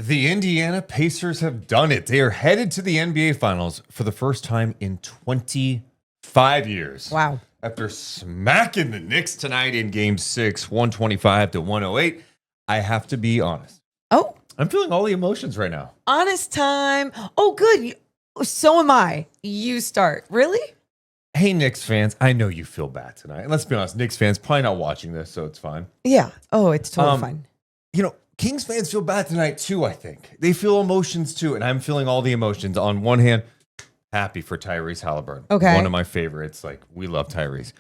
The Indiana Pacers have done it. They are headed to the NBA Finals for the first time in 25 years. Wow. After smacking the Knicks tonight in Game 6, 125-108, I have to be honest. Oh. I'm feeling all the emotions right now. Honest time. Oh, good. So am I. You start. Really? Hey, Knicks fans, I know you feel bad tonight. And let's be honest, Knicks fans probably not watching this, so it's fine. Yeah. Oh, it's totally fine. You know, Kings fans feel bad tonight too, I think. They feel emotions too, and I'm feeling all the emotions. On one hand, happy for Tyrese Haliburton. Okay. One of my favorites. Like, we love Tyrese.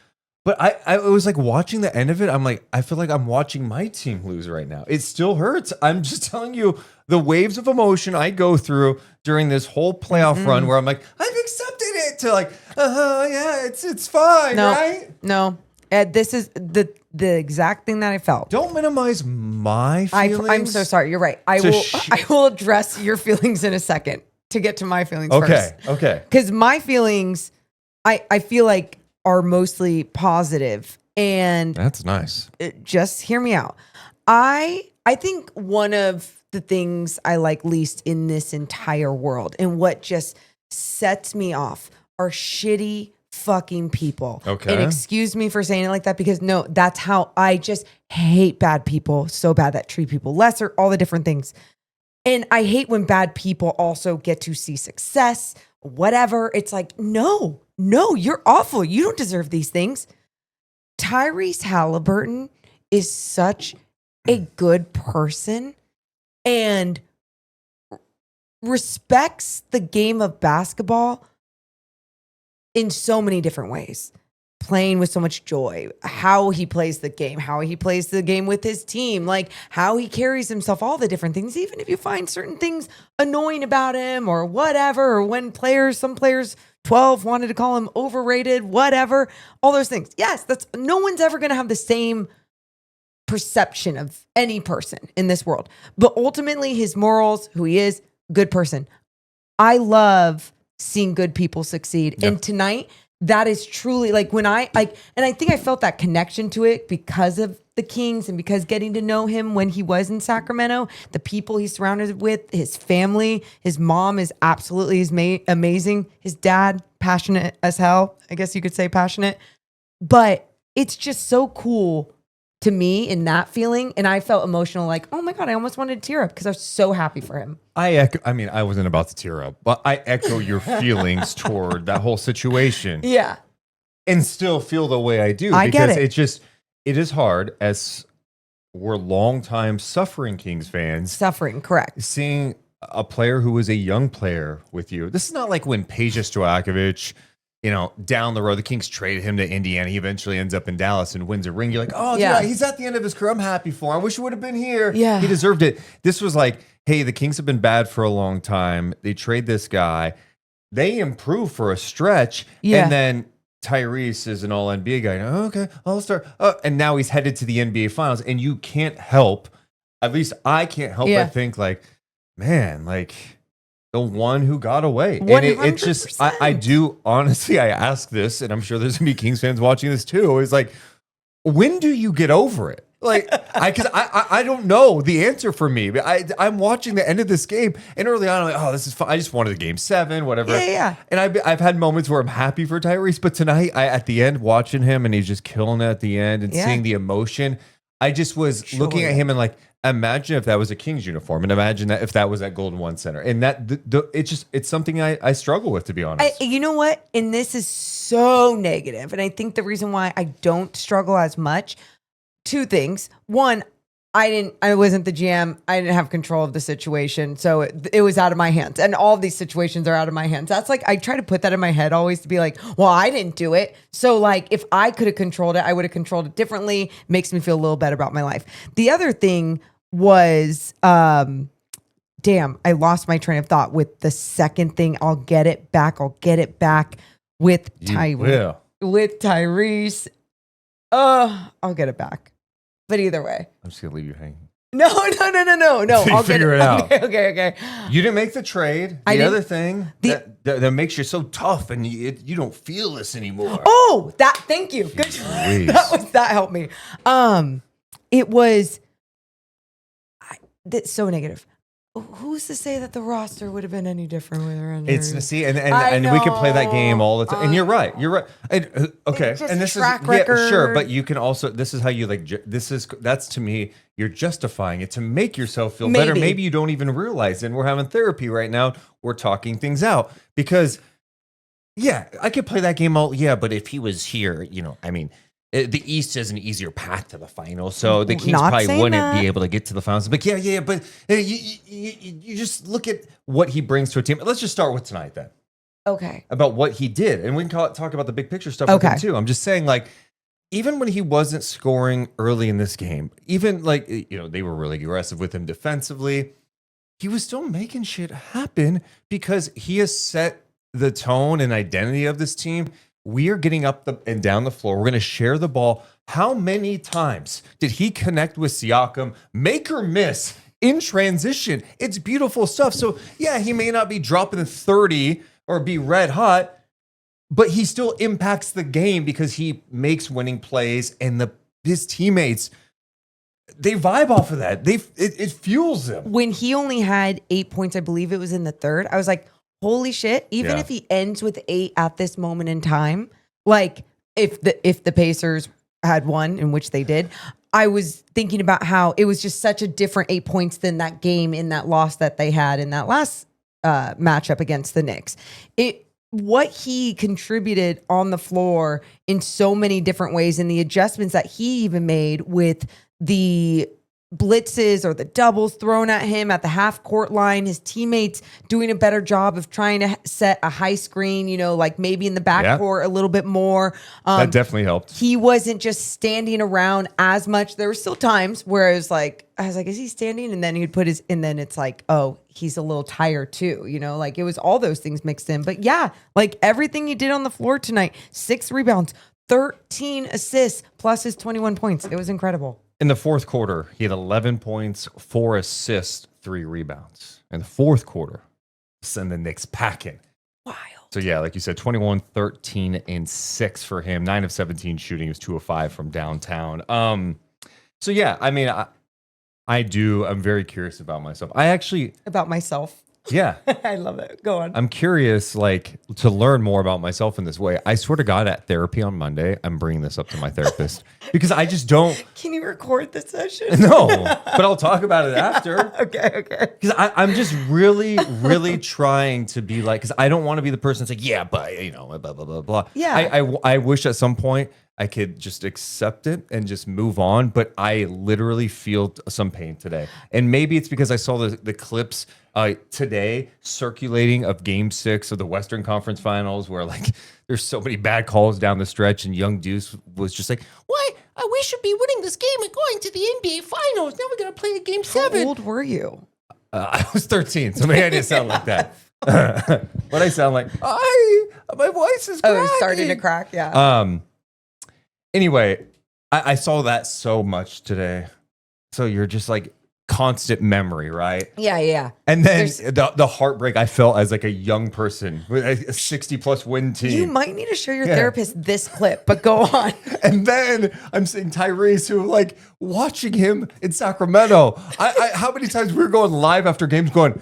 But I was like watching the end of it, I'm like, I feel like I'm watching my team lose right now. It still hurts. I'm just telling you the waves of emotion I go through during this whole playoff run where I'm like, I've accepted it, to like, yeah, it's fine, right? No. This is the exact thing that I felt. Don't minimize my feelings. I'm so sorry. You're right. I will address your feelings in a second to get to my feelings first. Okay. Because my feelings, I feel like are mostly positive. And that's nice. Just hear me out. I think one of the things I like least in this entire world and what just sets me off are shitty fucking people. Okay. And excuse me for saying it like that because no, that's how I just hate bad people so bad that treat people lesser, all the different things. And I hate when bad people also get to see success, whatever. It's like, no, you're awful. You don't deserve these things. Tyrese Haliburton is such a good person and respects the game of basketball in so many different ways, playing with so much joy, how he plays the game with his team, like how he carries himself, all the different things, even if you find certain things annoying about him or whatever, or when some players 12 wanted to call him overrated, whatever, all those things. Yes, no one's ever going to have the same perception of any person in this world, but ultimately his morals, who he is, good person. I love seeing good people succeed. Yeah. And tonight, that is truly like when and I think I felt that connection to it because of the Kings and because getting to know him when he was in Sacramento, the people he's surrounded with, his family, his mom is absolutely amazing. His dad, passionate as hell. I guess you could say passionate, but it's just so cool to me in that feeling. And I felt emotional, like, oh my God, I almost wanted to tear up because I was so happy for him. I wasn't about to tear up, but I echo your feelings toward that whole situation. Yeah. And still feel the way I do. I get it. It is hard as we're longtime suffering Kings fans. Suffering, correct. Seeing a player who was a young player with you. This is not like when Peja Stojakovic, down the road, the Kings traded him to Indiana. He eventually ends up in Dallas and wins a ring. You're like, oh, yeah, he's at the end of his career. I'm happy for him. I wish he would have been here. Yeah. He deserved it. This was like, hey, the Kings have been bad for a long time. They trade this guy. They improve for a stretch. Yeah. And then Tyrese is an all-NBA guy. Oh, okay, I'll start. And now he's headed to the NBA Finals. And you can't help, at least I can't help but think like, man, like the one who got away. 100%. And it's just, I do, honestly, I ask this, and I'm sure there's going to be Kings fans watching this too. It's like, when do you get over it? Like, because I don't know the answer for me. I'm watching the end of this game, and early on, I'm like, oh, this is fun. I just wanted a game 7, whatever. Yeah. And I've had moments where I'm happy for Tyrese, but tonight, at the end, watching him, and he's just killing it at the end, and seeing the emotion, I just was looking at him and like, imagine if that was a Kings uniform, and imagine that if that was at Golden One Center, and that it's something I struggle with, to be honest. You know what? And this is so negative, and I think the reason why I don't struggle as much. 2 things. One, I wasn't the GM. I didn't have control of the situation. So it was out of my hands. And all of these situations are out of my hands. That's like, I try to put that in my head always to be like, well, I didn't do it. So like, if I could have controlled it, I would have controlled it differently. Makes me feel a little better about my life. The other thing was, damn, I lost my train of thought with the second thing. I'll get it back with Tyrese. With Tyrese. I'll get it back. But either way, I'm just gonna leave you hanging. No. I'll figure it out. Okay. You didn't make the trade. The other thing that makes you so tough, and you don't feel this anymore. Oh, thank you. Good. That helped me. It was that's so negative. who's to say that the roster would have been any different with her injury? It's see, and we can play that game all the time. And you're right. You're right. And, okay, Just and this track is record. sure, but you can also. This is how you like. That's to me. You're justifying it to make yourself feel better. Maybe you don't even realize. And we're having therapy right now. We're talking things out because, yeah, I could play that game all. Yeah, but if he was here, I mean. The East is an easier path to the finals, so the Kings probably wouldn't be able to get to the finals. But but you just look at what he brings to a team. Let's just start with tonight then. Okay. About what he did, and we can talk about the big picture stuff with him too. I'm just saying, like, even when he wasn't scoring early in this game, even like they were really aggressive with him defensively, he was still making shit happen because he has set the tone and identity of this team. We are getting up and down the floor. We're going to share the ball. How many times did he connect with Siakam, make or miss in transition? It's beautiful stuff. So, yeah, he may not be dropping 30 or be red hot, but he still impacts the game because he makes winning plays, and his teammates, they vibe off of that. It fuels them. When he only had 8 points, I believe it was in the third, I was like, holy shit, even if he ends with 8 at this moment in time, like if the Pacers had won, in which they did, I was thinking about how it was just such a different 8 points than that game in that loss that they had in that last matchup against the Knicks. What he contributed on the floor in so many different ways, and the adjustments that he even made with the blitzes or the doubles thrown at him at the half court line, his teammates doing a better job of trying to set a high screen, like maybe in the backcourt a little bit more. That definitely helped. He wasn't just standing around as much. There were still times where I was like, is he standing? And then he'd put and then it's like, oh, he's a little tired too. Like it was all those things mixed in. But yeah, like everything he did on the floor tonight, 6 rebounds, 13 assists, plus his 21 points. It was incredible. In the fourth quarter, he had 11 points, 4 assists, 3 rebounds. In the fourth quarter, send the Knicks packing. Wild. So, yeah, like you said, 21, 13, and 6 for him. 9 of 17 shooting. He was 2 of 5 from downtown. So, yeah, I mean, I'm very curious about myself. About myself. Yeah. I love it. Go on. I'm curious, like, to learn more about myself in this way. I swear to God, at therapy on Monday, I'm bringing this up to my therapist because I just don't. Can you record the session? No, but I'll talk about it after. Okay. Because I'm just really, really trying to be like, because I don't want to be the person that's like, yeah, but, blah, blah, blah, blah. Yeah. I wish at some point I could just accept it and just move on. But I literally feel some pain today. And maybe it's because I saw the clips today circulating of Game 6 of the Western Conference Finals where like there's so many bad calls down the stretch, and young Deuce was just like, "Why? We should be winning this game and going to the NBA Finals. Now we're gonna play a Game 7." How old were you? I was 13, so maybe I didn't sound like that. But I sound like my voice is cracking. Oh, it's starting to crack. Yeah. Anyway, I saw that so much today. So you're just like constant memory, right? Yeah. And then the heartbreak I felt as like a young person with a 60+ win team. You might need to show your therapist this clip, but go on. And then I'm seeing Tyrese, who like watching him in Sacramento. How many times we were going live after games going,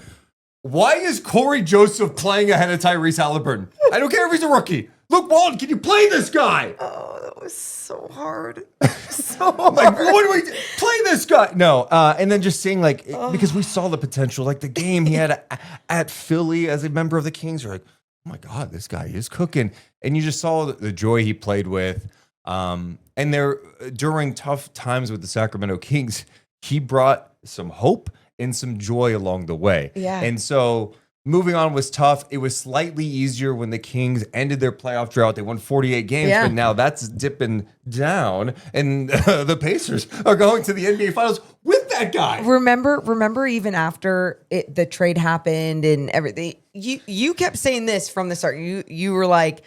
why is Corey Joseph playing ahead of Tyrese Haliburton? I don't care if he's a rookie. Luke Walton, can you play this guy? Oh, that was so hard. So hard. Like, what do we do? Play this guy? No. And then just seeing, like, because we saw the potential, like the game he had at Philly as a member of the Kings. You're like, oh my God, this guy is cooking. And you just saw the joy he played with. And there, during tough times with the Sacramento Kings, he brought some hope and some joy along the way. Yeah. And so moving on was tough. It was slightly easier when the Kings ended their playoff drought. They won 48 games, but now that's dipping down. And the Pacers are going to the NBA Finals with that guy. Remember even after the trade happened and everything, you kept saying this from the start. You were like,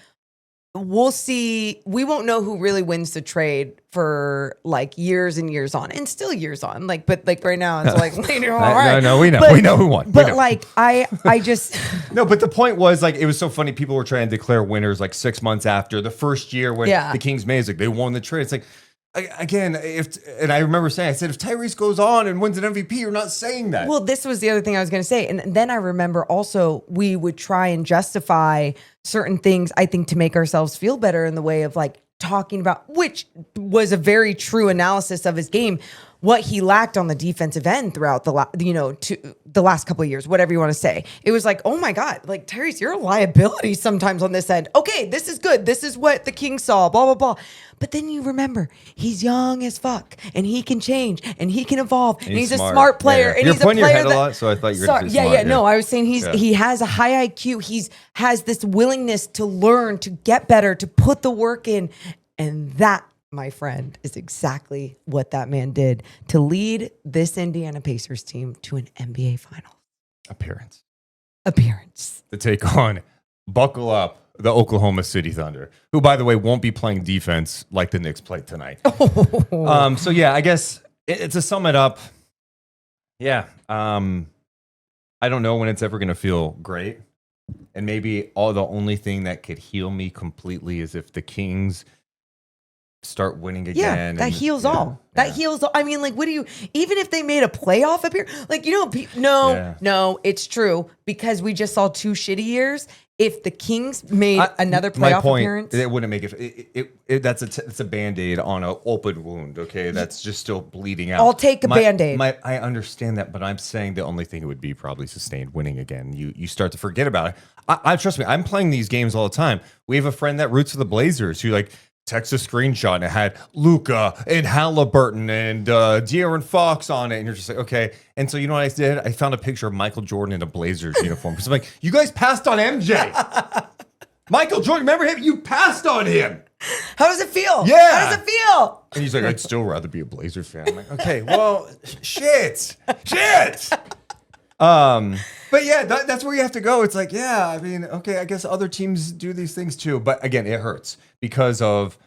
we'll see. We won't know who really wins the trade for like years and years on, and still years on. But right now it's like later on. Right. No, we know. We know who won. But like I just no. But the point was like it was so funny. People were trying to declare winners like 6 months after the first year when the Kings made it. Like they won the trade. It's like again, and I remember saying, I said, if Tyrese goes on and wins an MVP, you're not saying that. Well, this was the other thing I was going to say. And then I remember also we would try and justify certain things, I think, to make ourselves feel better in the way of like talking about, which was a very true analysis of his game, what he lacked on the defensive end throughout the last couple of years, whatever you want to say. It was like, oh my God, like Tyrese, you're a liability sometimes on this end. Okay, this is good. This is what the Kings saw, blah, blah, blah. But then you remember, he's young as fuck, and he can change, and he can evolve, and he's a smart player, and You're he's a player pointing your head that, a lot, so I thought you were going to say smart. Yeah. No, I was saying he has a high IQ. He's has this willingness to learn, to get better, to put the work in, and that, my friend, is exactly what that man did to lead this Indiana Pacers team to an NBA Finals appearance. To take on, buckle up, the Oklahoma City Thunder, who, by the way, won't be playing defense like the Knicks played tonight. So yeah, I guess to sum it up, yeah, I don't know when it's ever going to feel great, and maybe the only thing that could heal me completely is if the Kings start winning again. Yeah, that heals all. That heals all. I mean, like, what do you, even if they made a playoff appearance, like, no, it's true, because we just saw 2 shitty years. If the Kings made another playoff appearance, it wouldn't make it. That's a Band-Aid on an open wound. Okay, that's just still bleeding out. I'll take a Band-Aid. I understand that, but I'm saying the only thing it would be probably sustained winning again. You start to forget about it. I trust me. I'm playing these games all the time. We have a friend that roots for the Blazers who like text a screenshot and it had Luka and Haliburton and De'Aaron Fox on it. And you're just like, okay. And so you know what I did? I found a picture of Michael Jordan in a Blazers uniform. Because I'm like, you guys passed on MJ. Michael Jordan, remember him? You passed on him. How does it feel? Yeah. How does it feel? And he's like, I'd still rather be a Blazers fan. I'm like, okay, well, shit. But yeah, that's where you have to go. It's like, yeah, I mean, okay, I guess other teams do these things too. But again, it hurts because of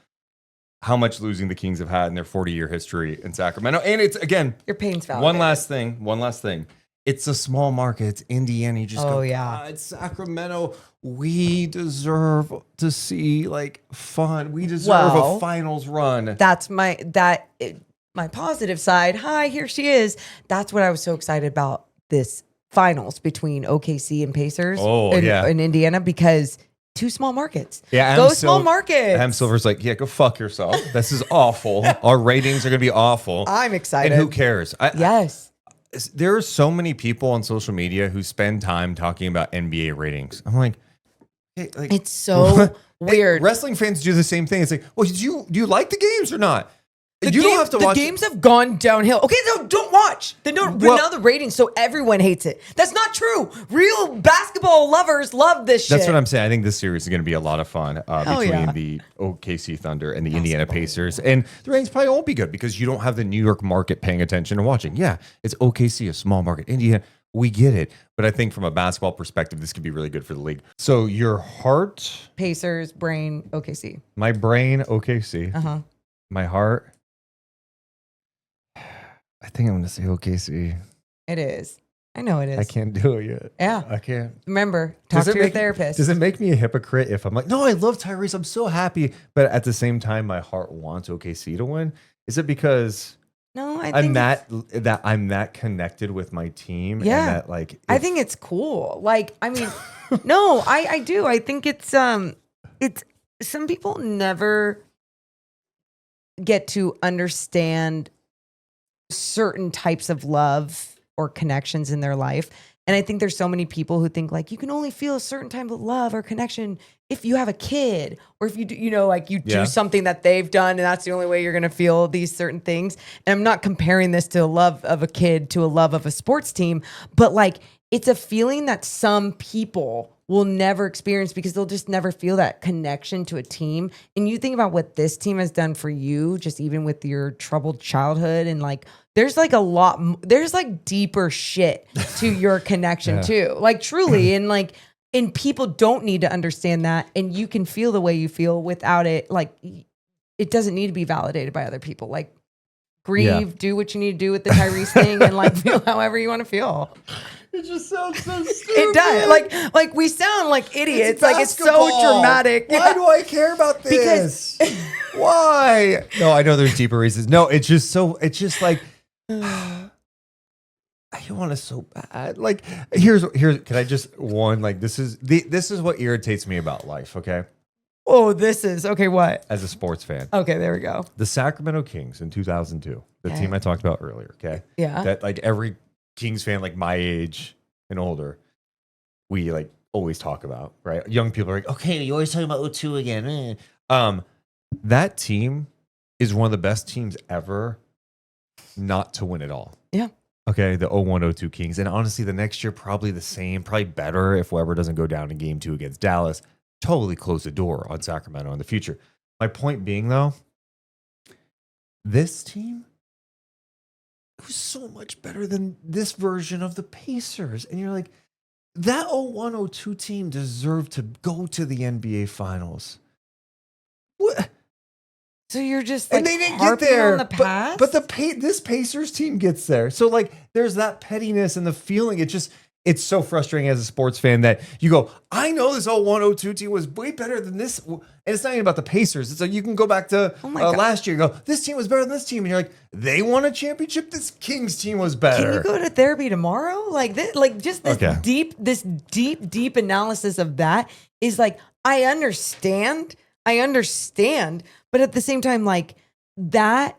how much losing the Kings have had in their 40-year history in Sacramento. And it's, again, your pain's valid. One last thing. It's a small market. It's Indiana. You just go, it's Sacramento. We deserve to see like fun. We deserve a finals run. That's my positive side. Hi, here she is. That's what I was so excited about this finals between OKC and Pacers in Indiana, because 2 small markets. Yeah, go small markets. Adam Silver's like, yeah, go fuck yourself. This is awful. Our ratings are going to be awful. I'm excited. And who cares? Yes. There are so many people on social media who spend time talking about NBA ratings. I'm like, hey, like it's so weird. Wrestling fans do the same thing. It's like, well, do you like the games or not? You don't have to watch. The games have gone downhill. Okay, so don't watch. Then don't bring down the ratings so everyone hates it. That's not true. Real basketball lovers love this shit. That's what I'm saying. I think this series is going to be a lot of fun between the OKC Thunder and the Indiana Pacers. And the ratings probably won't be good because you don't have the New York market paying attention and watching. Yeah, it's OKC, a small market. Indiana, we get it. But I think from a basketball perspective, this could be really good for the league. So your heart? Pacers, brain, OKC. My brain, OKC. Uh-huh. My heart? I think I'm going to say OKC. It is. I know it is. I can't do it yet. Yeah. I can't. Remember, talk to your therapist. Does it make me a hypocrite if I'm like, no, I love Tyrese. I'm so happy. But at the same time, my heart wants OKC to win. Is it because I'm that connected with my team? Yeah. And that, like, I think it's cool. Like, I mean, no, I do. I think it's some people never get to understand certain types of love or connections in their life. And I think there's so many people who think like you can only feel a certain type of love or connection if you have a kid, or if you do, do something that they've done, and that's the only way you're going to feel these certain things. And I'm not comparing this to a love of a kid to a love of a sports team, but like it's a feeling that some people will never experience because they'll just never feel that connection to a team. And you think about what this team has done for you, just even with your troubled childhood, and like there's like there's like deeper shit to your connection too, like truly. And people don't need to understand that, and you can feel the way you feel without it. Like it doesn't need to be validated by other people. Like grieve, do what you need to do with the Tyrese thing, and like feel however you want to feel. It just sounds so stupid. It does. Like we sound like idiots. It's so basketball. dramatic. Why do I care about this? Why? No, I know there's deeper reasons. No, it's just like I want it so bad. Like here's can I just this is what irritates me about life, okay? Oh, this is okay. What? As a sports fan. Okay, there we go. The Sacramento Kings in 2002, the team I talked about earlier, okay? Yeah. That like every Kings fan like my age and older, we like always talk about, right? Young people are like, okay, you always talking about 02 again. That team is one of the best teams ever not to win it all. Yeah. Okay, the 01-02 Kings. And honestly, the next year, probably the same, probably better if Weber doesn't go down in game 2 against Dallas. Totally close the door on Sacramento in the future. My point being, though, this team was so much better than this version of the Pacers. And you're like, that 01-02 team deserved to go to the NBA Finals. What? So you're just like and they didn't get harping there. on the past? But this Pacers team gets there. So like there's that pettiness and the feeling. It's so frustrating as a sports fan that you go, I know this 01-02 team was way better than this. And it's not even about the Pacers. It's like you can go back to last year and go, this team was better than this team. And you're like, they won a championship. This Kings team was better. Can you go to therapy tomorrow? Like this, deep analysis of that is like, I understand, but at the same time, like that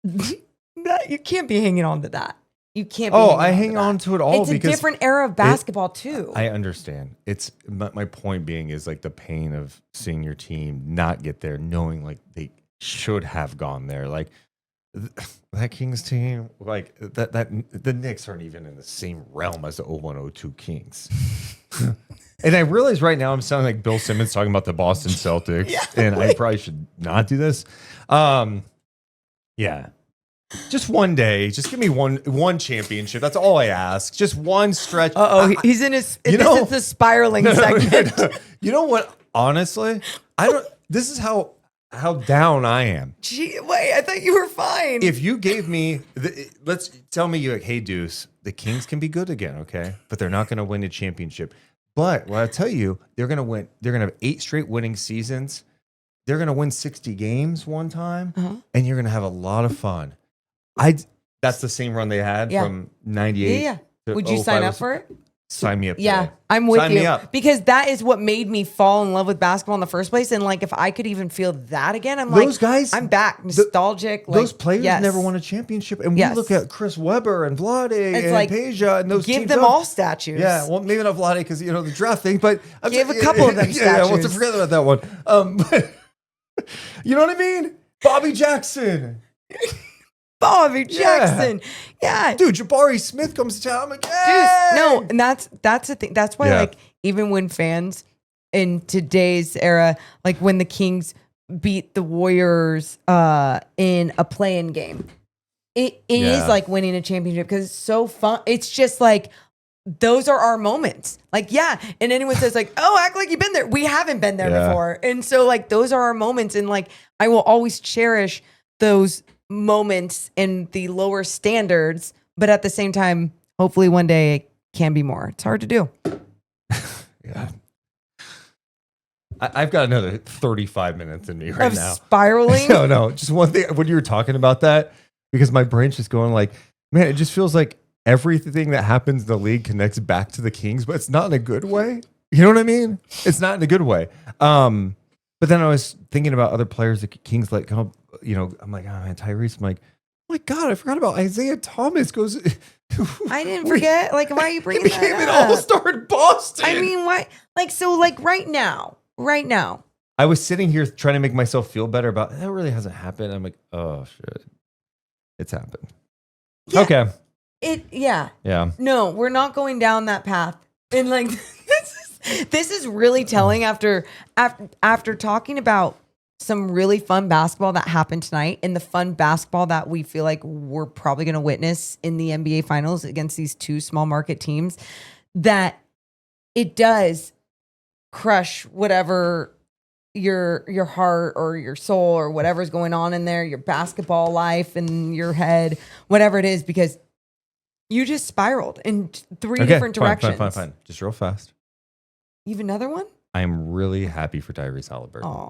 you can't be hanging on to that. You can't be I hang on to it all it's because a different era of basketball too. I understand. It's my point being is like the pain of seeing your team not get there, knowing like they should have gone there. Like that Kings team, like that the Knicks aren't even in the same realm as the 01-02 Kings. And I realize right now I'm sounding like Bill Simmons talking about the Boston Celtics, and I probably should not do this. Yeah. Just one day. Just give me one championship. That's all I ask. Just one stretch. He's in his. This is the spiraling segment. No. You know what? Honestly, I don't. This is how down I am. Gee, wait, I thought you were fine. If you gave me, let's tell me, you're like, hey, Deuce, the Kings can be good again, okay, but they're not going to win a championship. But what I tell you, they're going to win. They're going to have 8 straight winning seasons. They're going to win 60 games one time, and you're going to have a lot of fun. That's the same run they had from 98. Yeah. Would you sign up for it? Sign me up. Yeah, today. I'm with Sign you me up. because that is what made me fall in love with basketball in the first place. And like, if I could even feel that again, Those guys, I'm back, nostalgic. Those players never won a championship, and we look at Chris Webber and Vlade and like, Peja and those give teams them all statues. Yeah, well, maybe not Vlade because the draft thing, but give a couple of them statues. Yeah, I want to forget about that one. But you know what I mean? Bobby Jackson. Bobby Jackson. Yeah. Dude, Jabari Smith comes to town. I'm like, hey! Dude, no, and that's the thing. That's why, like, even when fans in today's era, like when the Kings beat the Warriors in a play-in game, it is like winning a championship because it's so fun. It's just like, those are our moments. Like, yeah. And anyone says like, oh, act like you've been there. We haven't been there before. And so like, those are our moments. And like, I will always cherish those moments and the lower standards, but at the same time, hopefully one day it can be more. It's hard to do. Yeah. I've got another 35 minutes in me right now. Spiraling? No. Just one thing. When you were talking about that, because my brain's just going like, man, it just feels like everything that happens in the league connects back to the Kings, but it's not in a good way. You know what I mean? It's not in a good way. But then I was thinking about other players that Kings let come up. I'm like, oh man, Tyrese. I'm like, oh my God, I forgot about Isaiah Thomas. Goes. I didn't forget. Like, why are you bringing that up? He became an all-star in Boston. I mean, why? Like, so, like, right now. I was sitting here trying to make myself feel better about that. Really hasn't happened. I'm like, oh shit, it's happened. Yeah, okay. Yeah. No, we're not going down that path. And like, this is really telling after talking about some really fun basketball that happened tonight and the fun basketball that we feel like we're probably going to witness in the NBA Finals against these 2 small market teams, that it does crush whatever your heart or your soul or whatever's going on in there, your basketball life and your head, whatever it is, because You just spiraled in three different directions. Fine. Just real fast. You have another one? I am really happy for Tyrese Haliburton. Oh.